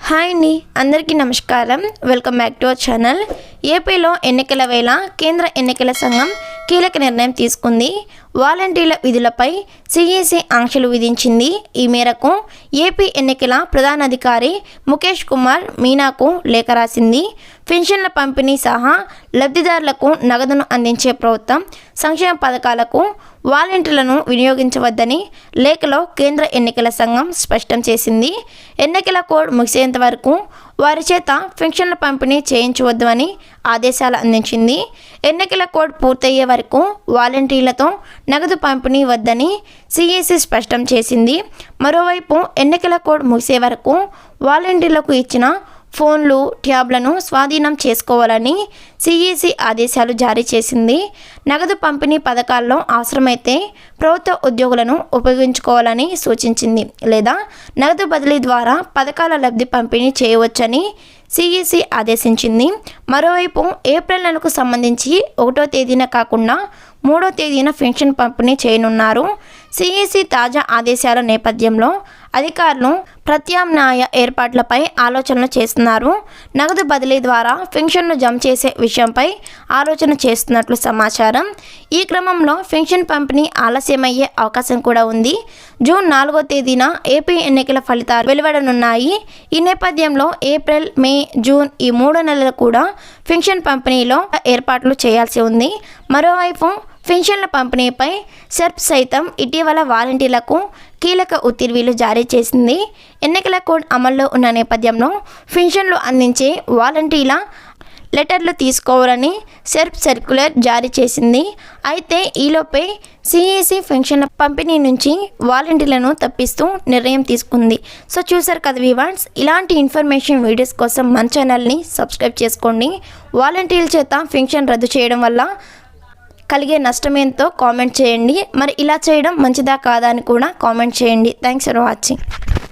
Hi అండి, అందరికీ నమస్కారం. Welcome back to our channel. ఏపీలో ఎన్నికల వేళ కేంద్ర ఎన్నికల సంఘం కీలక నిర్ణయం తీసుకుంది. వాలంటీర్ల విధులపై సిఈసి ఆంక్షలు విధించింది. ఈ మేరకు ఏపీ ఎన్నికల ప్రధానాధికారి ముఖేష్ కుమార్ మీనాకు లేఖ రాసింది. పెన్షన్ల పంపిణీ సహా లబ్ధిదారులకు నగదును అందించే ప్రభుత్వం సంక్షేమ పథకాలకు వాలంటీర్లను వినియోగించవద్దని లేఖలో కేంద్ర ఎన్నికల సంఘం స్పష్టం చేసింది. ఎన్నికల కోడ్ ముగిసేంత వరకు వారి చేత పెన్షన్ల పంపిణీ చేయించవద్దు అని ఆదేశాలు అందించింది. ఎన్నికల కోడ్ పూర్తయ్యే వరకు వాలంటీర్లతో నగదు పంపిణీ వద్దని సిఈసి స్పష్టం చేసింది. మరోవైపు ఎన్నికల కోడ్ ముగిసే వరకు వాలంటీర్లకు ఇచ్చిన ఫోన్లు, ట్యాబ్లను స్వాధీనం చేసుకోవాలని సిఈసి ఆదేశాలు జారీ చేసింది. నగదు పంపిణీ పథకాల్లో అవసరమైతే ప్రభుత్వ ఉద్యోగులను ఉపయోగించుకోవాలని సూచించింది. లేదా నగదు బదిలీ ద్వారా పథకాల లబ్ధి పంపిణీ చేయవచ్చని సిఈసి ఆదేశించింది. మరోవైపు ఏప్రిల్ నెలకు సంబంధించి 1వ తేదీన కాకుండా 3వ తేదీన పెన్షన్ పంపిణీ చేయనున్నారు. సిఈసి తాజా ఆదేశాల నేపథ్యంలో అధికారులు ప్రత్యామ్నాయ ఏర్పాట్లపై ఆలోచనలు చేస్తున్నారు. నగదు బదిలీ ద్వారా పెన్షన్ను జమ చేసే విషయంపై ఆలోచన చేస్తున్నట్లు సమాచారం. ఈ క్రమంలో పెన్షన్ పంపిణీ ఆలస్యమయ్యే అవకాశం కూడా ఉంది. జూన్ 4వ తేదీన ఏపీ ఎన్నికల ఫలితాలు వెలువడనున్నాయి. ఈ నేపథ్యంలో ఏప్రిల్, మే, జూన్ ఈ 3 నెలలు కూడా పెన్షన్ పంపిణీలో ఏర్పాట్లు చేయాల్సి ఉంది. మరోవైపు పెన్షన్ల పంపిణీపై సెర్ప్ సైతం ఇటీవల వాలంటీర్లకు కీలక ఉత్తర్వులు జారీ చేసింది. ఎన్నికల కోడ్ అమల్లో ఉన్న నేపథ్యంలో పెన్షన్లు అందించే వాలంటీర్ల లెటర్లు తీసుకోవాలని సెర్ప్ సర్క్యులర్ జారీ చేసింది. అయితే ఈలోపే సిఈసి పెన్షన్ల పంపిణీ నుంచి వాలంటీర్లను తప్పిస్తూ నిర్ణయం తీసుకుంది. సో చూసారు కదా వ్యూవర్స్, ఇలాంటి ఇన్ఫర్మేషన్ వీడియోస్ కోసం మన ఛానల్ని సబ్స్క్రైబ్ చేసుకోండి. వాలంటీర్ల చేత పెన్షన్ రద్దు చేయడం వల్ల కలిగే నష్టమేంతో కామెంట్ చేయండి. మరి ఇలా చేయడం మంచిదా కాదా అని కూడా కామెంట్ చేయండి. Thanks for watching.